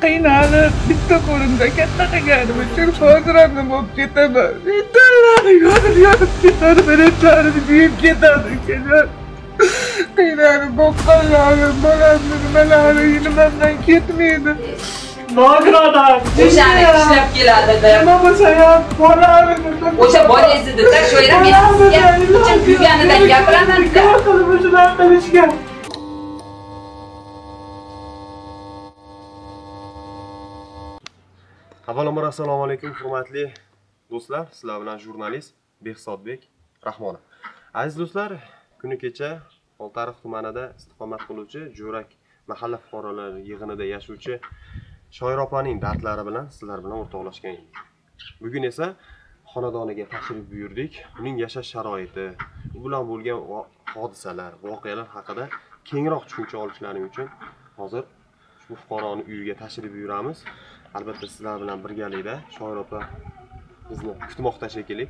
qiynalib bitta qo'limda katta qilganim uchun hozir ham nima bo'lib ketaman. Bittalarni yonib ketadi, biletlarini yeb ketadi. Qiynalib boqqanlarim, bolamni nimalari elimdan ketmaydi. Nogironlar. O'shani ishlab keladi-da. Nima bo'lsa ham bolalarini o'sha bolangizni-da shu yerda men sizga uchun kuyganidan gapiraman-da. Shular qilishgan. Avvalambor assalomu alaykum hurmatli do'stlar, sizlar bilan jurnalist Behzodbek Rahmonov. Aziz do'stlar, kuni kecha Oltiariq tumanida istiqomat qiluvchi Jo'rak mahalla fuqarolari yig'inida yashovchi Shoir opaning dardlari bilan sizlar bilan o'rtoqlashgan edik. Bugun esa xonadoniga tashrif buyurdik. Uning yashash sharoiti, u bilan bo'lgan hodisalar, voqealar haqida kengroq tushuncha olishlaring uchun hozir ushbu fuqaroning uyiga tashrif buyuramiz. Albatta sizlar bilan birgalikda Shoir opa bizni kutmoqda shekilli.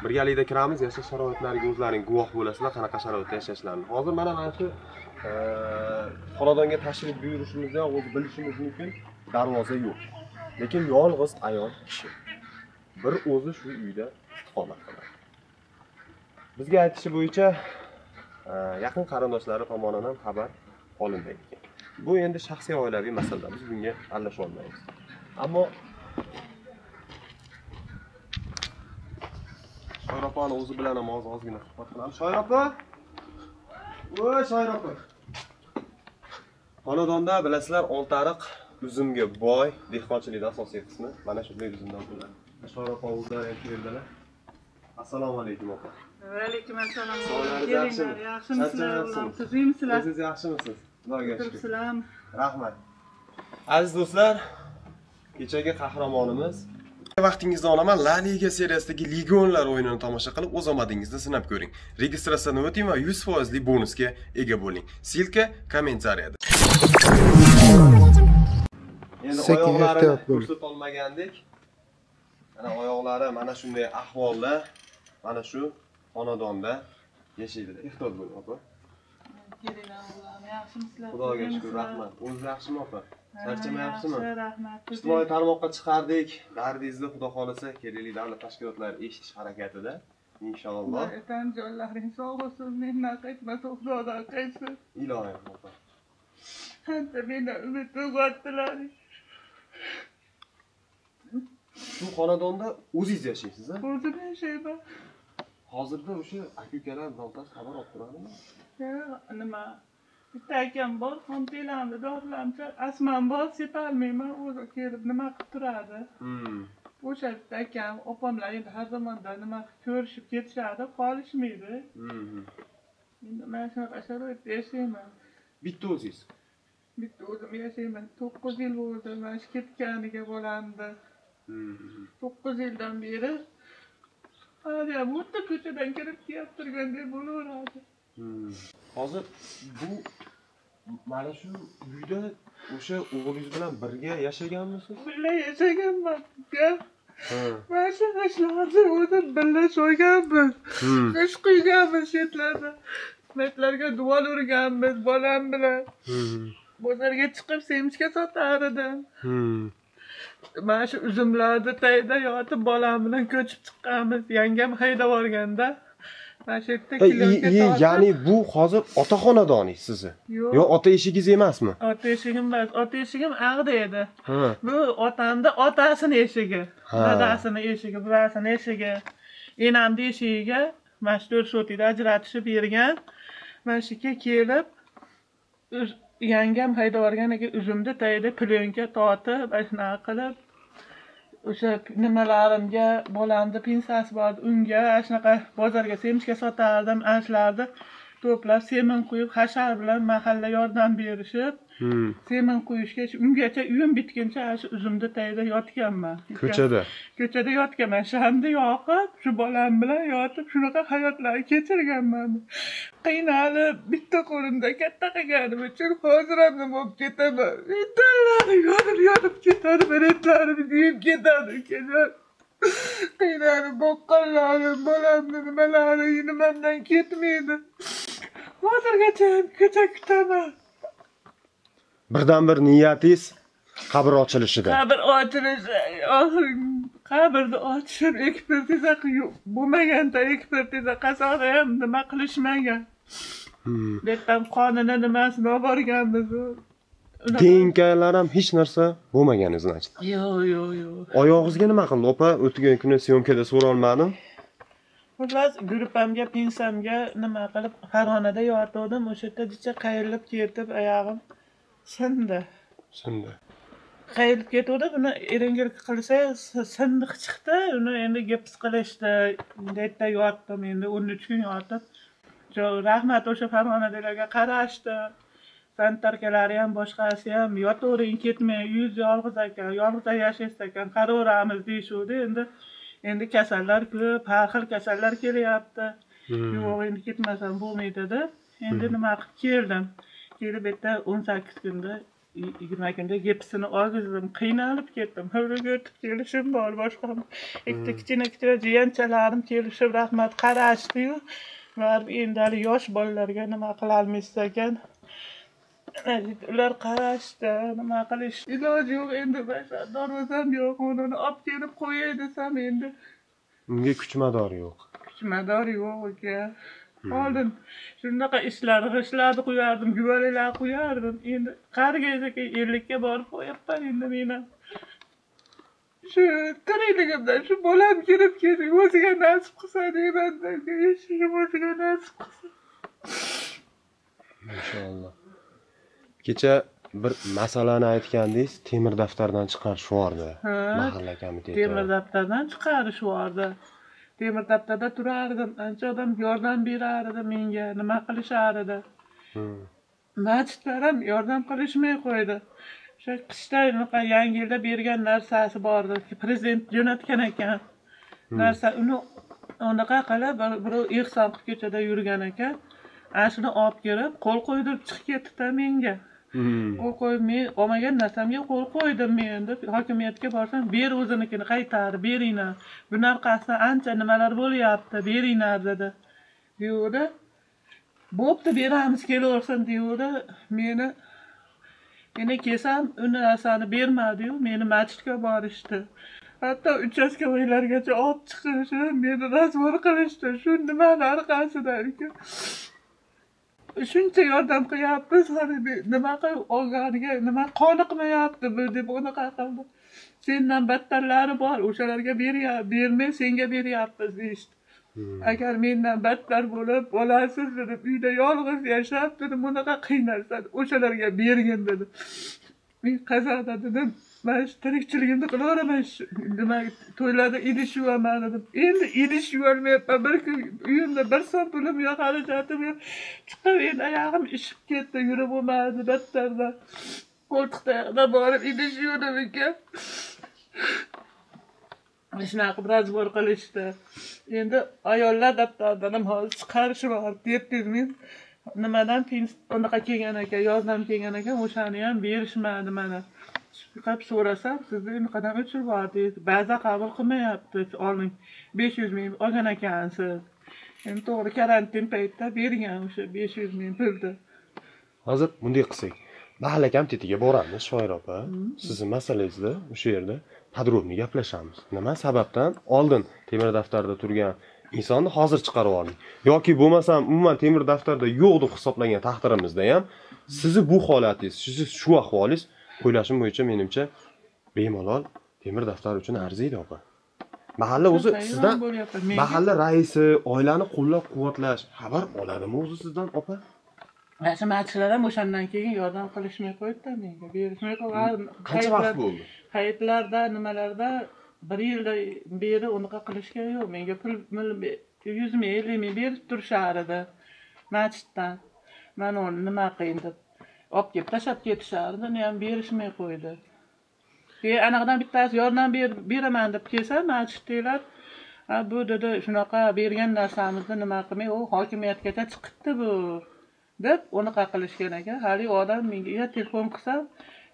Birgalikda kiramiz, yashash sharoitlariga o'zlaring guvoh bo'lasizlar, qanaqa sharoitda yashashlarini. Hozir mana shu xonadonga tashrif buyurishimizda o'zi bilishimiz mumkin, darvoza yo'q. Lekin yolg'iz ayol kishi. Bir o'zi shu uyda istiqomat qiladi. Bizga aytishi bo'yicha yaqin qarindoshlari tomonidan xabar olingan ekan. Bu endi shaxsiy oilaviy masala. Biz bunga aralasha olmaymiz. Ammo Shoir opani o'zi bilan ham ozgina suhbat qilamiz. Shoir opa! Voy Shoir opa! Xonadonda bilasizlar, Oltiariq uzumga boy dehqonchilikning asosiy qismi mana shunday uzumdan bo'ladi. Shoir opa o'zlari ham keldilar. Assalomu alaykum opa. Va alaykum assalom. Yaxshimisizlar? Yaxshimisizlar? Siz yaxshimisiz? Xudoga shukr. Salom. Rahmat. Aziz do'stlar, kechagi qahramonimiz vaqtingizni olaman, La Liga seriyasidagi legionlar o'yinini tomosha qilib, o'z omadingizni sinab ko'ring. Registratsiyadan o'ting va 100% bonusga ega bo'ling. Silka kommentariyada. Endi oyoqlarini ko'rsata olmagandik. Mana oyoqlari mana shunday ahvolda, mana shu xonadonda yashaydi. Ehtiyot bo'ling, opa. Xudoga shukr, rahmat. O'zingiz yaxshimi, opa? Charchamayapsizmi? Rahmat. Ijtimoiy tarmoqqa chiqardik. Dardingizni Xudo xolisa kerakli davlat tashkilotlari eshitish harakatida. Inshaalloh. Aytan jonlaring sog' bo'lsin, mendan qaytmasa Xudodan qaytsin. Ilohim, opa. Hatta meni umid uyg'otdilar. Shu xonadonda o'zingiz yashaysiz-a? O'zim yashayman. Hozirda o'sha aka-ukalar bilan xabar olib turadimi? Nima? Bitta akam bor, xomtelamni dorilamcha, asman bor, sepolmayman, o'zi kelib nima qilib turadi. O'sha bitta akam, opamlar endi har zamonda nima ko'rishib ketishadi, qolishmaydi. Endi men shunaqa sharoitda yashayman. Bitta o'zingiz? Bitta o'zim yashayman. 9 yil bo'ldi mana shu ketganiga bo'lamdi. 9 yildan beri hali ham o'ta ko'chadan kirib kelib turgandek bo'laveradi. Hozir bu mana shu uyda o'sha o'g'lingiz bilan birga yashaganmisiz? Birga yashaganman. Mana shu ishlarni o'zim birga so'yganmiz. Ish quyganmiz chetlarda. Metlarga duval urganmiz bolam bilan. Bozorga chiqib semishga sotar edim. Mana shu uzumlarni tayda yotib bolam bilan ko'chib chiqqanmiz. Yangam haydab borganda. Mana shu yerda kiloga ya'ni bu hozir ota xonadoningiz sizni? Yo, ota eshigingiz emasmi? Ota eshigim emas, ota eshigim ag'da edi. Bu otamda otasini eshigi, dadasini eshigi, buvasini eshigi, enamni eshigiga mana shu 4 sotida ajratishib bergan. Mana shu yerga kelib yangam haydab borgan ekan, uzumni tayda plyonka tortib, shunaqa qilib o'sha nimalarimga bolamni pensiyasi bor, unga shunaqa bozorga semishga sotardim, ashlarni to'plab semin quyib, hashar bilan mahalla yordam berishib, semin quyishga ungacha uyim bitguncha shu uzumni tayda yotganman. Ko'chada yotganman, shamni yoqib, shu bolam bilan yotib, shunaqa hayotlar kechirganman. Qiynalib bitta qo'limda katta qilganim uchun hozir ham nima bo'lib ketaman. Bittalarni yonib ketadi, biletlarini yeb ketadi. Qiynalib boqqanlarim, bolamni nimalari elimdan ketmaydi. Hozirgacha ko'cha kutaman. Birdan bir niyatingiz Qabr ochilishida. Qabr ochilishi, qabrni ochishib ekspertiza bo'lmaganda ekspertiza qasada ham nima qilishmagan. Lekin qonini nimasini olib borganmiz. DNKlar ham hech narsa bo'lmagan значит. Yo'q. Oyog'ingizga nima qildi? Opa, o'tgan kuni syomkada so'rolmadim. Xullas, gruppamga, pensamga nima qilib Farg'onada yotdim. O'sha yerda jicha qayrilib ketib, oyog'im sindi. Qayrilib ketdi, buni erangil qilsa sindiq chiqdi. Uni endi gipс qilishdi. Deyda yotdim, endi 13 kun yotib. Rahmat o'sha Farg'onadalarga qarashdi. Sanitarkalari ham boshqasi ham yotavering, ketmang, uyingiz yolg'iz ekan, yolg'iz yashaysiz ekan, qaraveramiz deyishuvdi. Endi kasallar ko'p, har xil kasallar kelyapti. Yo'q, endi ketmasam bo'lmaydi deb. Endi nima qilib keldim. Kelib bitta 18 kunda, 20 kunda gipsini olgizdim, qiynalib ketdim. Hurga o'tib kelishim bor, boshqa ikkita kichkina jiyanchalarim kelishib rahmat qarashdi-yu. Ular endi yosh bolalarga nima qila olmaysiz ekan. Ular qarashdi, nima qilish iloji yo'q endi, darvozam yo'q, uni olib kelib qo'yay desam endi. Unga kuchmador yo'q. Kuchmador yo'q aka. Oldin shunaqa ishlarni qo'yardim, guvaliklar qo'yardim. Endi qarigaga 50 ga borib qo'yapman endi meni. Shu tirikligimdan shu bolam kirib o'ziga nasib qilsa deyman-da, eshigim o'ziga nasib qilsa. Inshaalloh. Kecha bir masalani aytgandingiz, temir daftardan chiqarish vordi. Mahalla komiteti. Temir daftardan chiqarish vordi. Temir daftarda turardim, ancha odam yordam berardi menga, nima qilishardi. Masjidlar ham yordam qilishmay qo'ydi. O'sha qishda yangi yilda bergan narsasi bordi. Prezident jo'natgan ekan. Narsa uni unaqa qilib birov ehson qilib ko'chada yurgan ekan. Ashuni olib kelib, qo'l qo'ydirib chiqib ketdi-da menga. Qo'l qo'yib, men olmagan narsamga qo'l qo'ydim men deb hokimiyatga borsam, ber o'zinikini qaytar, beringlar. Bunaqasi ancha nimalar bo'lyapti, beringlar dedi. Deydi. Bo'pti, beramiz, kelaversin deydi. Meni kelsam, uni narsani bermadi-yu, meni masjidga borishdi. Hatto uchastkavoylargacha olib chiqishib, meni razvor qilishdi. Shu nimalar orqasidan ekan. Shuncha yordam qilyapmiz, nima qilib olganiga, nima qoniqmayapti bu deb unaqa qildi. Sendan battarlari bor, o'shalarga bermay senga beryapmiz deyishdi. Agar mendan battar bo'lib, bolasiz dedim, uyda yolg'iz yashab dedim, bunaqa qiynalsan, o'shalarga bergin dedim. Men qazada dedim, men tirikchiligimni qilaveraman, nima to'ylarda idish yuvaman dedim. Endi idish yuvalmayapman, bir kun uyimda 1 so'm pulim yo'q, xarajatim yo'q. Chiqib endi oyog'im ishib ketdi, yurib bo'lmadi battarda. Qo'ltiqda borib idish yuvdim ekan. Shunaqa qilib razbor qilishdi. Endi ayollar daftardan ham hozir chiqarish bor, 700 ming nimadan unaqa kelgan ekan, yordam kelgan ekan, o'shani ham berishmadi mana. Chiqib so'rasam, sizni unaqadan o'chirib yubordik. Ba'zi qabul qilmayapti, oling 500 ming olgan ekansiz. Endi to'g'ri karantin paytida bergan o'sha 500 ming pulni. Hozir bunday qilsak, mahalla komitetiga boramiz, Shoira opa. Sizning masalangizda o'sha yerda podrobniy gaplashamiz. Nima sababdan oldin temir daftarda turgan insonni hozir chiqarib yuboring. Yoki bo'lmasam umuman temir daftarda yo'q deb hisoblangan taqdirimizda ham sizni bu holatingiz, sizni shu ahvolingiz o'ylashim bo'yicha menimcha bemalol temir daftar uchun arziydi opa. Mahalla o'zi sizdan, mahalla raisi, oilani qo'llab-quvvatlash xabar oladimi o'zi sizdan opa? O'sha masjidlar ham o'shandan keyin yordam qilishmay qo'ydi-da menga, berishmay qo'ydi. Qancha vaqt bo'ldi? Hayitlarda, nimalarda 1 yildan beri unaqa qilishga yo'q. Menga pul 100 ming, 50 ming berib turishardi masjiddan. Men uni nima qiyin deb olib kelib tashlab ketishardi, uni ham berishmay qo'ydi. Anaqadan bittasi yordam beraman deb kelsa, masjiddagilar, bu dedi, shunaqa bergan narsamizni nima qilmay, u hokimiyatgacha chiqibdi bu deb unaqa qilishgan ekan. Hali odam menga telefon qilsam,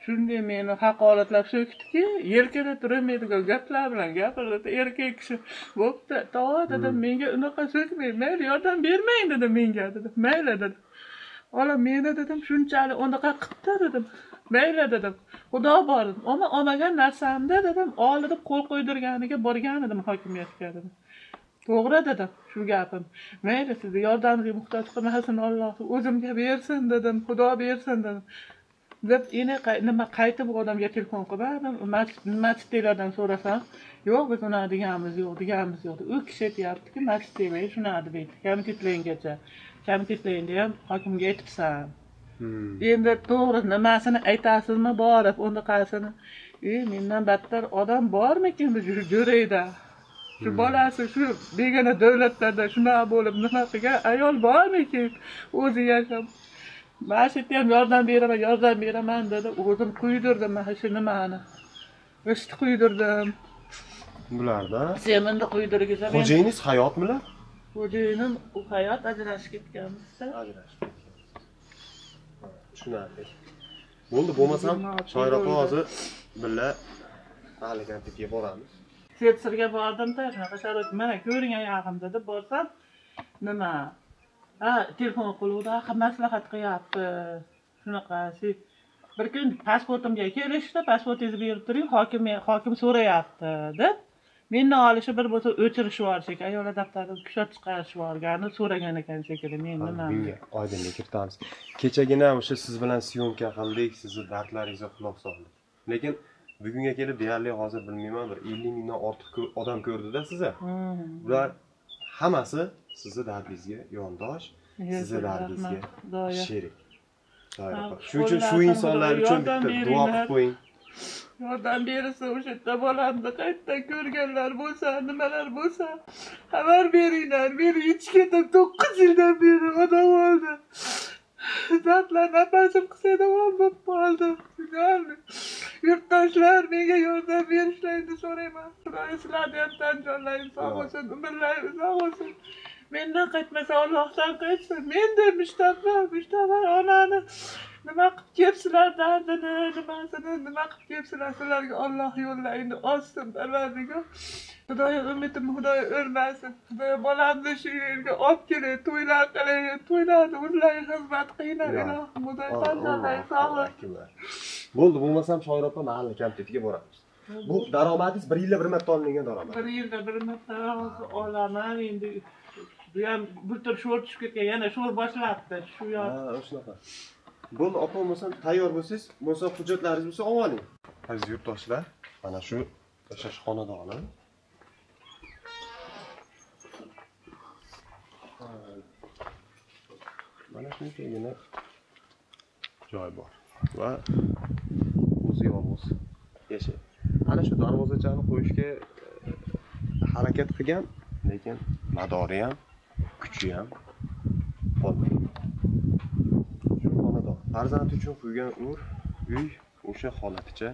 shunday meni haqoratlab so'kdiki, yelkada turmaydigan gaplar bilan gapirdi. Erkak kishi, bo'pti, tova dedim, menga unaqa so'kmang, mayli yordam bermang dedim menga dedim. Mayli dedim. Ola meni dedim, shunchalik unaqa qilibdi dedim. Mayli dedim. Xudo bor. Olmagan narsamda dedim, olib qo'l qo'ydirganiga borgan edim hokimiyatga dedim. To'g'ri dedim shu gapim. Mayli sizni yordamingizga muhtoj qilmasin Alloh, o'zimga bersin dedim, Xudo bersin dedim. Deb nima qaytib odamga telefon qildim, masjidlardan so'rasam, yo'q biz unaqa deganimiz yo'q. U kishi aytyaptiki, masjidlar shunaqa deydi. Komitetlargacha. Komitetlarga ham hokimga aytibsan. Endi to'g'ri nimasini aytasizmi borib, unda qaysini? Mendan battar odam bormikin bu jo'rayda? Shu bolasi shu begona davlatlarda shunaqa bo'lib nima qilgan ayol bormikin? O'zi yashab masjidga ham yordam beraman dedi. O'zim quydirdim mana shu nimani. G'isht quydirdim. Bularda Seminni quydirgizam. xo'jayingiz hayotmilar? Xo'jayinim u hayot ajrashib ketganmiz. Ajrashib ketgan. Tushunarli. Bo'ldi, bo'lmasam Shoira opa hozir billa mahalliga boramiz. Sirga bordim-da, shunaqa sharoit mana ko'ring oyog'im dedi, borsam nima? Telefon qiluvdi, maslahat qilyapti. Shunaqa, bir kun pasportimga kelishdi, pasportingizni berib turing, hokim so'rayapti deb. Meni olishi bir bo'lsa o'chirish bor shekilli, ayollar daftarini kushat chiqarish borgani so'ragan ekan shekilli. Men nima? Oydinlik kiritamiz. Kechagina o'sha siz bilan syomka qildik, sizni dardlaringizga quloq soldik. Lekin bugunga kelib deyarli hozir bilmayman, bir 50 mingdan ortiq odam ko'rdi-da sizni. Ular hammasi sizni dardingizga yondosh, sizni dardingizga sherik. Shuning uchun shu insonlar uchun bitta duo qilib qo'ying. Yordam bersa o'sha yerda bolamni qaytadan ko'rganlar bo'lsa, nimalar bo'lsa, xabar beringlar. Meni hech ketib 9 yildan beri odam oldi. Zatlar nafasim qilsa davom bo'lib qoldi. Yurtdoshlar menga yordam berishlarini so'rayman. Xudoy sizlarni ham tanjonlaring sog' bo'lsin, umrlaring uzoq bo'lsin. Mendan qaytmasa Allohdan qaytsin. Menda mushtaba onani nima qilib kelibsizlar dardini, nimasini nima qilib kelibsizlar, sizlarga Alloh yo'llarini olsin, Parvardigor. Xudoyo umidimni Xudoyo o'rmasin. Xudoyo bolamni shu yerga olib kelay, to'ylar qilay, to'ylarni o'zlari xizmat qilinglar, ilohim Xudoy tanjonlaring sog' bo'lsin. Bo'ldi, bo'lmasam Shoira opa mahalla komitetiga boramiz. Bu daromadingiz 1 yilda bir marta olingan daromad. 1 yilda bir marta olaman endi. Bu ham bir tur sho'r tushib ketgan, yana sho'r boshlabdi. Shu yoq. Shunaqa. Bo'ldi, opa bo'lmasam tayyor bo'lsangiz, bo'lsa hujjatlaringiz bo'lsa olib oling. Aziz yurtdoshlar, mana shu yashash xonadoni. Mana shunchagina joy bor va o'zi yolg'iz yashaydi. Ana shu darvozachani qo'yishga harakat qilgan, lekin madori ham, kuchi ham qolmagan. Shu xonadon farzand uchun qo'ygan uy o'sha holaticha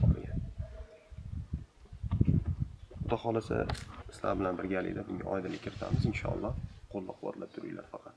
qolgan. Xudo xolasa sizlar bilan birgalikda bunga oydinlik kiritamiz inshaalloh. Qo'llab-quvvatlab turinglar faqat.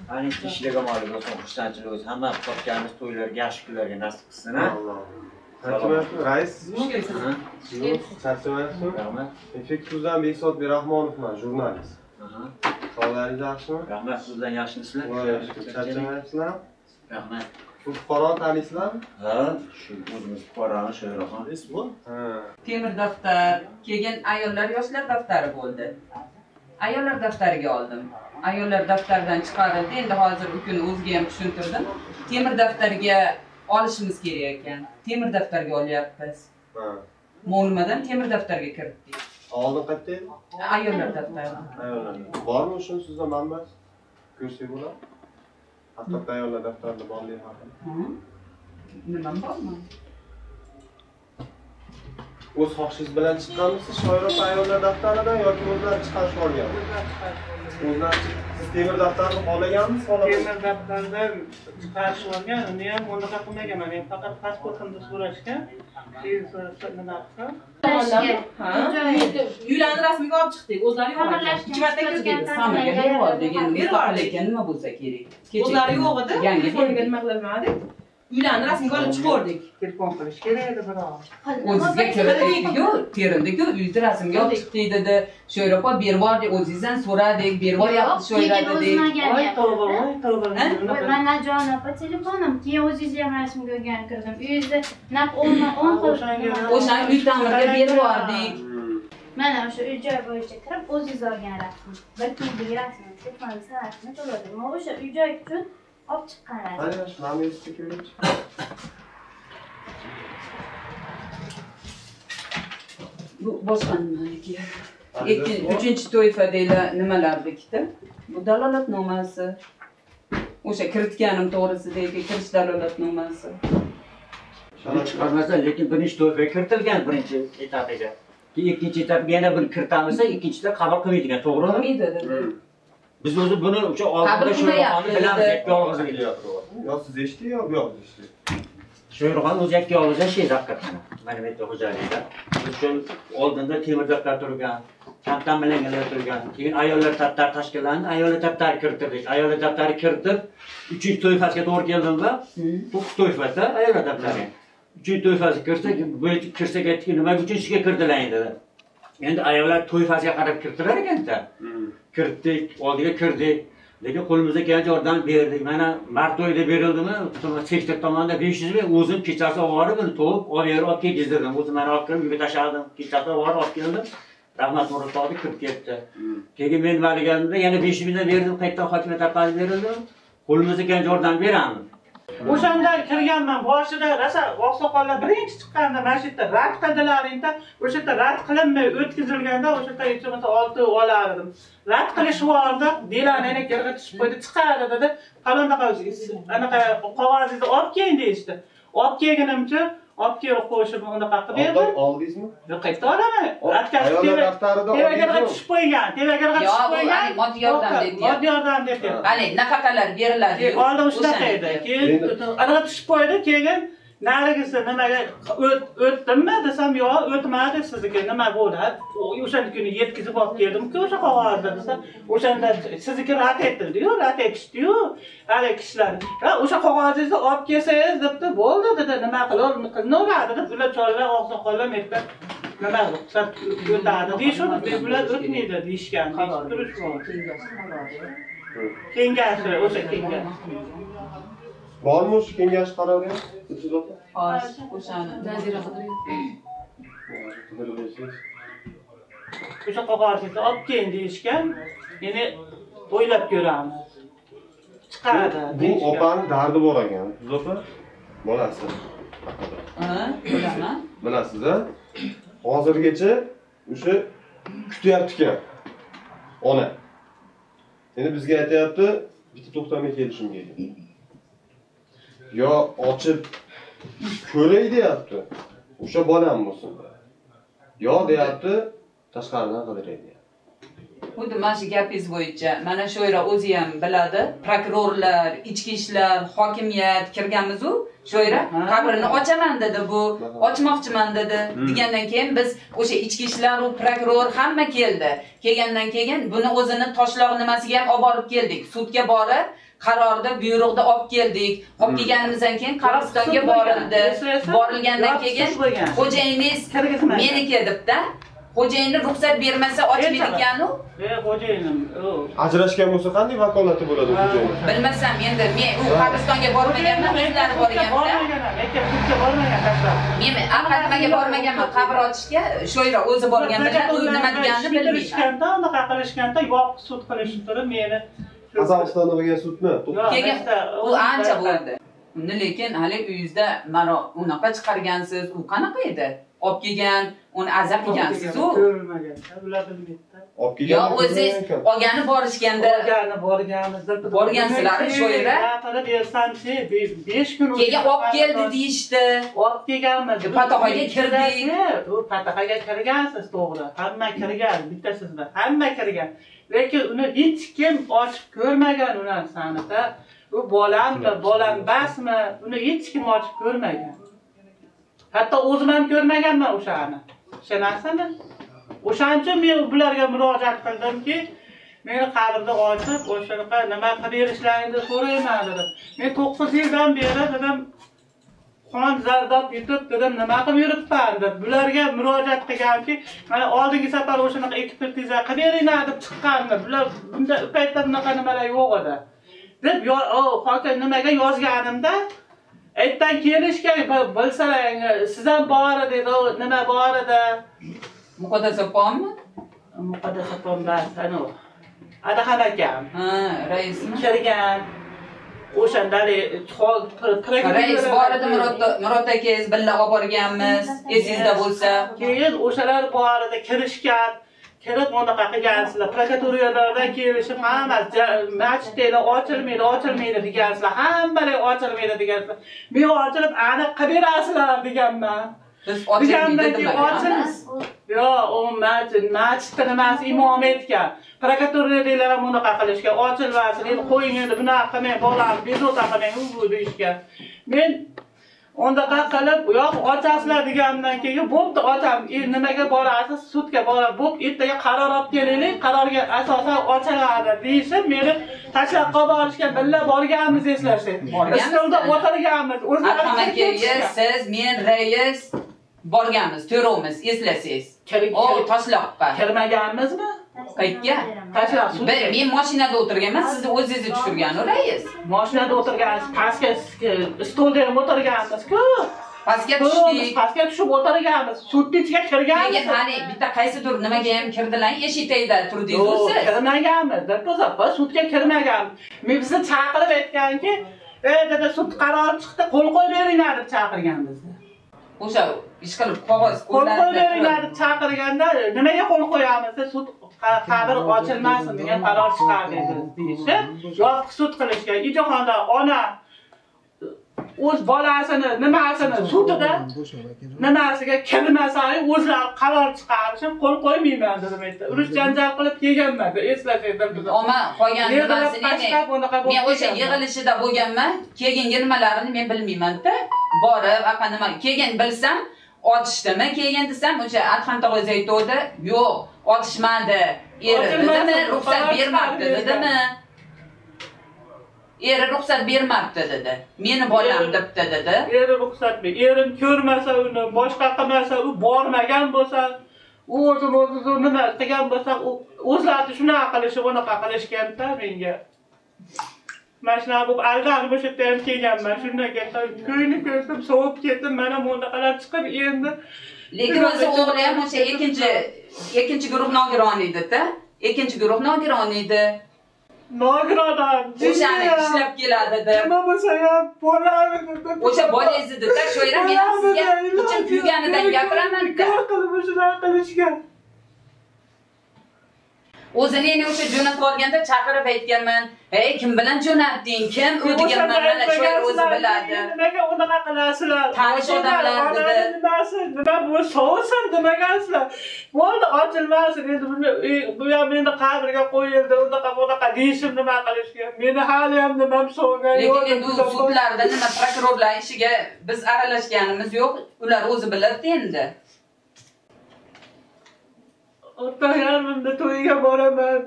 Hani ishlarga ma'lum bo'lsin, xursandchilik hamma topganimiz to'ylarga, yaxshi kunlarga nasib qilsin, ha? Rais sizmi? Charchamayapsizmi? Rahmat. Effektuzdan Behzodbek Rahmonovman, jurnalist. Sog'lig'ingiz yaxshimi? Rahmat, sizdan yaxshimisizlar? Charchamayapsizlar? Rahmat. Shu fuqaroni taniysizlarmi? Ha, shu o'zimiz fuqaroni Shoiraxon. Ismi? Ha. Temir daftar, keyin ayollar yoshlar daftari bo'ldi. Ayollar daftariga oldim. Ayollar daftaridan chiqarildi. Endi hozir u kuni o'ziga ham tushuntirdim. Temir daftariga olishimiz kerak ekan. Temir daftarga olyapmiz. Ha. Mo'lmadan temir daftarga kiritdik. Oldin qayerda edi? Ayollar daftari. Ayollar. Bormi shuni sizda manba? Ko'rsak bo'ladi. Haqiqatda ayollar daftarida borligi haqida. Nima bormi? o'z xohishingiz bilan chiqqanmisiz shoira ayollar daftaridan yoki o'zlari chiqarishib olganmi? O'zlari siz temir daftarni xohlaganmisiz? Temir daftardan chiqarishib olgan, uni ham unaqa qilmaganman. Men faqat pasportimni so'rashgan. Nima qilsam? Uylarni rasmiga olib chiqdik. O'zlari yo'q. 2 marta kirdik. Samaga berib degan mustaqillikka nima bo'lsa kerak. O'zlari yo'q edi. Telefoniga nima qilmadik. Uylarni rasmiga olib chiqardik. Telefon qilish kerak edi biroq. O'zizga kerakligiga terimdiku uyda rasmga olib chiqdik dedi. Sho'ropa berib bordi, o'zingizdan so'radik, berib boryapti sho'ra dedik. Voy tavba. Man Najon opa telefonim, keyin o'zingiz ham rasmga olgan kirdim. Uyingizda naq 10 O'shan uy ta'mirga berib bordik. mana o'sha uy-joy bo'yicha kirib o'zingiz olgan rasm. Bir kunlik rasm, telefonni sanasini to'ladim. Men o'sha uy-joy uchun olib chiqqan rasm. Mana shu namoyishga kelib. Bu boshqa nimaligi? Uchinchi to'ifadagi nimalardikda? Bu dalolatnomasi. O'sha kiritganim to'g'risidagi kirish dalolatnomasi. Chiqarmasa, lekin birinchi to'yga kiritilgan birinchi etapiga. Ikkinchi etapga yana bir kiritamizsa, ikkinchida qabul qilmaydigan, to'g'rimi? Qilmaydi dedi. Biz o'zi buni o'sha oldinda Sho'rxonni bilamiz, yolg'iz kelyapti. Yo siz eshitdingiz yo yo'q eshitdingiz. Sho'rxon o'zi yakka yolg'iz yashaydi haqiqatan. Mana bu yerda xo'jalikda. O'sha oldinda temir daftar turgan, kamdan bilangalar turgan. Keyin ayollar daftar tashkillandi, ayollar daftari kiritildi. Ayollar daftari kiritib, 3-to'ifasiga to'g'ri keldimda, bu to'ifada ayollar daftari. 3-to'ifasi kirsak aytdik, nima uchun ishga kirdilar endi. Endi ayollar to'ifasiga qarab kiritilar ekanda. Kiritdik, oldiga kirdik. Lekin qo'limizga kelgancha yordam berdik. Mana mart oyida berildimi, sektor tomonidan 500 ming o'zim kechasi olib buni to'lib olib keldim. O'zim mana olib kirib uyga tashladim. Kechasi olib keldim. Rahmat Murodov kirib ketdi. Keyin men valiganimda yana 500 mingdan berdim, qaytadan hokimiyat orqali berildi. Qo'limizga kelgancha yordam beramiz. O'shanda kirganman, boshida rosa oqsoqollar birinchi chiqqanda mana shu yerda rad qildilaringda, o'sha yerda rad qilinmay o'tkazilganda o'sha yerda hechimasa 6 olardim. Rad qilish bordi, delani yerga tushib qo'ydi, chiqardi dedi. Qanaqa qog'ozingizni olib keling deyishdi. Olib kelganimcha olib kelib qo'yishib unaqa qilib berdi. Oldingizmi? Yo'q, qayerda olaman? Ayollar daftarida Tevagarga tushib qo'ygan, tevagarga tushib qo'ygan. Moddiy yordam deb. Moddiy yordam deb. Qani nafaqalar beriladi. Oldin shunaqa edi. Keyin anaqa tushib qo'ydi, keyin narigisi nimaga o'tdimmi desam, yo'q, o'tmadi sizniki nima bo'ldi? O'shanda kuni yetkazib olib keldim-ku o'sha qog'ozni desam, o'shanda sizniki rad etildi-yu, rad etishdi-yu, hali kishilar. Ha, o'sha qog'ozingizni olib kelsangiz debdi, bo'ldi dedi, nima qilaveradi deb, ular chollar oqsoqollar metda nima ruxsat o'tadi deyishdi, ular o'tmaydi deyishgan. Kengashi, o'sha kengash. Bormi shu kengash qarori? Xo'sh, o'shani nazira qidirib. O'sha qog'ozni olib keling deyishgan. Ya'ni o'ylab ko'ramiz. Chiqadi. Bu opaning dardi bor ekan. Siz opa bolasi. Bilaman. Bilasiz-a? Hozirgacha o'sha kutyapti-ku. Ona. Endi bizga aytayapti, bitta to'xtamay kelishim kerak. Yo ochib ko'ray deyapti. O'sha bolam bo'lsin. Yo deyapti, tashqaridan qidiraydi. Xuddi mana shu gapingiz bo'yicha, mana shu yerda o'zi ham biladi, prokurorlar, ichki ishlar, hokimiyat kirganmiz-ku, shu yerda qabrini ochaman dedi bu, ochmoqchiman dedi. Degandan keyin biz o'sha ichki ishlar va prokuror hamma keldi. Kelgandan keyin buni o'zini toshloq nimasiga ham olib borib keldik. Sudga borib qarorda buyruqda olib keldik. Olib kelganimizdan keyin Qirg'izistonga borildi. Borilgandan keyin xo'jayingiz meniki debda. Xo'jayinni ruxsat bermasa ochmaydi ekan-u. Xo'jayinim. Ajrashgan bo'lsa qanday vakolati bo'ladi xo'jayin? Bilmasam, endi men u Qirg'izistonga bormaganman, o'zlari borganman. Lekin sudga bormagan tashlar. Men aqalmaga bormaganman, qabr ochishga, shu yerda o'zi borgan bilan u nima deganini bilmayman. Unaqa qilishganda yo'q sud qilishib turib meni Qozog'istonda bo'lgan sudmi? Keyin u ancha bo'ldi. Uni lekin hali uyingizda mana unaqa chiqargansiz, u qanaqa edi? olib kelgan, uni azab ekansiz-ku. Ko'rilmagan. Ular bilmaydi. Olib kelgan. Yo, o'zingiz olgani borishganda Borganimizda borgansizlar shu yerda. Gapirib bersam-chi, 5 kun Keyin olib keldi deyishdi. Olib kelganmiz. Pataxaga kirdik. U pataxaga kirgansiz, to'g'ri. Hamma kirgan, bittasizda. Hamma kirgan. Lekin uni hech kim ochib ko'rmagan uni sanada. U bolammi, bolam basmi, uni hech kim ochib ko'rmagan. Hatto o'zim ham ko'rmaganman o'shani. Tushunasizmi? O'shaning uchun men ularga murojaat qildimki, meni qabrni ochib, o'shanaqa nima qilib berishlaringni so'rayman dedim. Men 9 yildan beri dedim, qon zardob yutib dedim, nima qilib yuribman deb bularga murojaat qilganki, mana oldingi safar o'shanaqa ekspertiza qilib beringlar deb chiqqandi. Bular bunda u paytda bunaqa nimalar yo'q edi. Deb hokim nimaga yozganimda aytdan kelishga bilsalar, siz ham bor edi, nima bor edi? Muqaddas opammi? Muqaddas opam bas, ana. Adaxon akam. Ha, raismi? Kirgan. O'shandali rais bor edi, Murod akangiz billa olib borganmiz, esingizda bo'lsa. Keyin o'shalar bor edi, kirishgan. Kelib bunaqa qilgansizlar. Prokuraturalardan kelishib, hammasi masjidlar ochilmaydi degansizlar. Hammalari ochilmaydi degansizlar. Men ochilib aniq qilib berasizlar deganman. Biz ochilmaydi demaymiz. Yo, u masjidda nimasi imom aytgan. Prokuraturalar ham bunaqa qilishgan. Ochilmasin, endi qo'ying endi bunaqa qilmang, bolam bezovta qilmang, u deyishgan. Men onda qilib, yo'q, ochasizlar degandan keyin bo'pti, ocham. Nimaga borasiz? Sudga borib, bo'p, ertaga qaror olib kelaylik, qarorga asosan ochiladi deyishib, meni tashlab qo'yib olishga billa borganmiz eslashingiz. Stolda o'tirganmiz. O'zlari siz, men rais borganmiz, to'rovimiz, eslasangiz. O, tashlaqqa. Kirmaganmizmi? Qaytga? Tashlab sudga. Men mashinada o'tirganman, sizni o'zingizni tushirgan rais. Mashinada o'tirgansiz, pastga stolda ham o'tirganmiz-ku. Pastga tushdik. Pastga tushib o'tirganmiz. Sudga ichiga kirganmiz. Keyin hali bitta qaysidir nimaga ham kirdilar, eshik tagida turdingiz siz. Kirmaganmiz, deb sudga kirmaganmiz. Men bizni chaqirib aytganki, dedi sud qarori chiqdi, qo'l qo'yib beringlar deb chaqirgan bizni. O'sha ish qilib qog'oz qo'l qo'yib beringlar deb chaqirganda, nimaga qo'l qo'yamiz? Sud qabr ochilmasin degan qaror chiqardi deyishib, yopiq sud qilishgan. Ijoxonda ona o'z bolasini nimasini sudida nimasiga kirmasa, o'zlari qaror chiqarishib, qo'l qo'ymayman dedim aytdi. Urush janjal qilib kelganman, eslasanglar. Oma qolgan nimasini men o'sha yig'ilishida bo'lganman, keyin nimalarni men bilmayman-da. Borib, aqa nima, keyin bilsam, ochishdimi? Keyin desam, o'sha Adham tog'ay aytdi, yo'q, ochishmadi. Eri dedimi, ruxsat bermabdi dedimi? Eri ruxsat bermabdi dedi. Meni bolam debdi dedi. Eri ruxsat berdi. Erim ko'rmasa uni, boshqa qilmasa, u bormagan bo'lsa, u o'zi nima qilgan bo'lsa, o'zlari shunaqa qilishib, unaqa qilishgan-da menga. Mana shunaqa bo'lib aldanib o'sha yerda ham kelganman. Shundan keyin ko'yni ko'rdim, sovib ketdim. Mana bunaqalar chiqib endi. Lekin o'zi o'g'li ham o'sha ikkinchi guruh nogiron edi-da. Ikkinchi guruh nogiron edi. Nogirondan o'shani ishlab keladi-da. Nima bo'lsa ham bolani o'sha bolangiz edi-da. Shu yerda men sizga ichim kuyganidan gapiraman-da. Qilib shunaqa qilishgan. O'zini yana o'sha jo'natib olganda chaqirib aytganman, "Ey, kim bilan jo'natding? Kim u?" deganman, mana shu yer o'zi biladi. Nimaga unaqa qilasizlar? Tanish odamlar dedi. Nima bu sovsin demagansizlar. Bo'ldi, ochilmasin. Endi bu ham meni qabrga qo'yildi, unaqa deyishim nima qilishga. Meni hali ham nimam so'ngan yo'q. Lekin endi sudlarda nima prokurorlar ishiga biz aralashganimiz yo'q. Ular o'zi biladi endi. Otayarmimda to'yga boraman.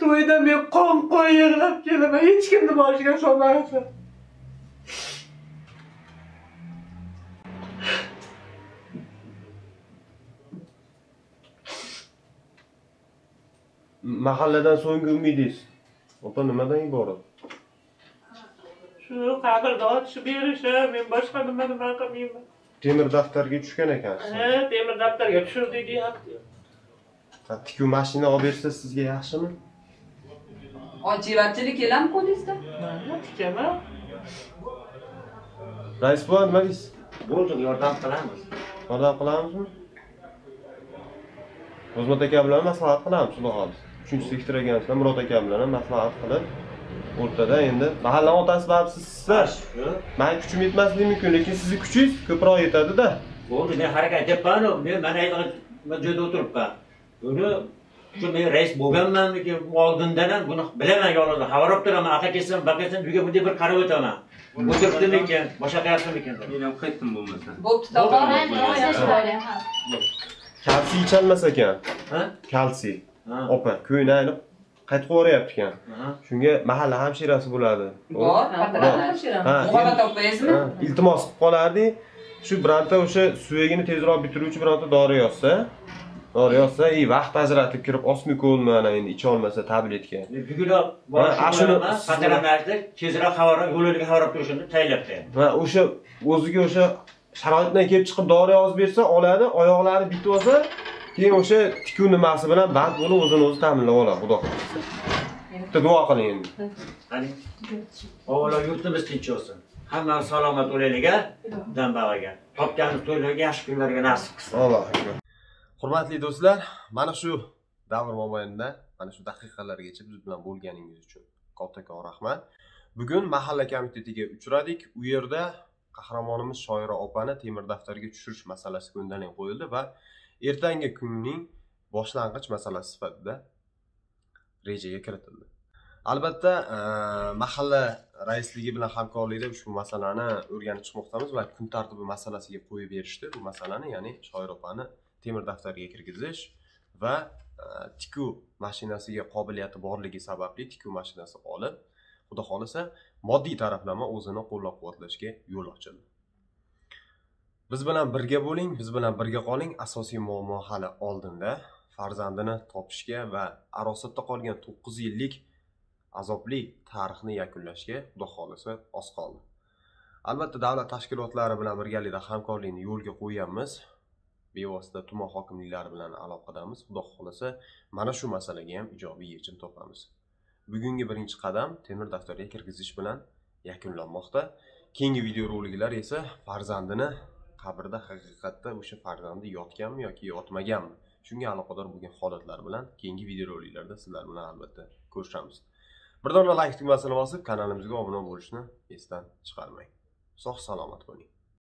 To'yda men qon yig'lab kelaman. Hech kimni boshiga solmayapman. Mahalladan so'nggi umidingiz opa nimadan iborat? Shu qabrda ochib berishi, men boshqa nima qilmayman. Temir daftarga tushgan ekansiz. Temir daftarga tushirdik deyapti. Tikuv mashina olib bersa sizga yaxshimi? Ochivatchilik e'lon qildingizda? Mana tikaman. Rais bo'l, nima deysiz? Bo'ldi, yordam qilamiz. Yordam qilamizmi? O'zmat aka bilan maslahat qilamiz, xudo xolis. 3-sektor egansizlar, Murod aka bilan ham maslahat qilib, o'rtada endi mahalla otasi babsizlar. Men kuchim yetmasligi mumkin, lekin sizning kuchingiz ko'proq yetadi-da. Bo'ldi, men harakat qilyapman, men aytgan joyda o'tiribman. Buni shu men rais bo'lganmanmikin oldindan ham buni bilaman yolg'iz. Xabar olib turaman, aka kelsam, baqasam, uyga bunday bir qarab o'taman. O'tiribdimikin, boshqa qilyaptimikin? Men ham qaytdim bo'lmasa. Bo'pti, tog'am. Kalsiy ichalmas ekan. Ha? Kalsiy. Opa, ko'ngli aynib qaytib qo'yapti ekan. Shunga mahalla hamshirasi bo'ladi. Bor, muhabbat opasizmi? Iltimos qilib qolardi. Shu birorta o'sha suyagini tezroq bitiruvchi birorta dori yozsa, vaqt ajratib kirib osmikol mana endi icha olmasa tabletga. Bugunroq xotiralarimda tezroq yo'liga xabar olib turishini tayinlabdi. Va o'sha o'ziga o'sha sharoitdan kelib chiqib dori yozib bersa, oladi, oyoqlari bitib olsa, keyin o'sha tikuv nimasi bilan band bo'lib o'zini o'zi ta'minlab oladi, xudo xohlasa. Bitta duo qiling endi. Qani. Avvalo yurtimiz tinch bo'lsin. Hammamiz salomat bo'laylik-a, dambag'aga. Topganimiz to'ylarga, yaxshi kunlarga nasib qilsin. Allohu akbar. Hurmatli do'stlar, mana shu davr mobaynida, mana shu daqiqalargacha biz bilan bo'lganingiz uchun kattakon rahmat. Bugun mahalla komitetiga uchradik. U yerda qahramonimiz Shoira opani temir daftarga tushirish masalasi ko'ndalang qo'yildi va ertangi kunning boshlang'ich masalasi sifatida rejaga kiritildi. Albatta, mahalla raisligi bilan hamkorlikda ushbu masalani o'rganib chiqmoqdamiz va kun tartibi masalasiga qo'yib berishdi bu masalani, ya'ni Shoira opani temir daftarga kirgizish va tikuv mashinasiga qobiliyati borligi sababli tikuv mashinasi olib, xudo xolisa moddiy taraflama o'zini qo'llab-quvvatlashga yo'l ochildi. Biz bilan birga bo'ling, biz bilan birga qoling. Asosiy muammo hali oldinda. Farzandini topishga va arosatda qolgan 9 yillik azobli tarixni yakunlashga xudo xolisa oz qoldi. Albatta davlat tashkilotlari bilan birgalikda hamkorlikni yo'lga qo'yganmiz. Bevosita tuman hokimliklari bilan aloqadamiz. Xudo xolisa mana shu masalaga ham ijobiy yechim topamiz. Bugungi birinchi qadam temir daftarga kirgizish bilan yakunlanmoqda. Keyingi videoroliklar esa farzandini qabrda haqiqatda o'sha farzandi yotganmi yoki yotmaganmi? Shunga aloqador bo'lgan holatlar bilan keyingi videoroliklarda sizlar bilan albatta ko'rishamiz. Bir dona like tugmasini bosib kanalimizga obuna bo'lishni esdan chiqarmang. Sog' salomat bo'ling.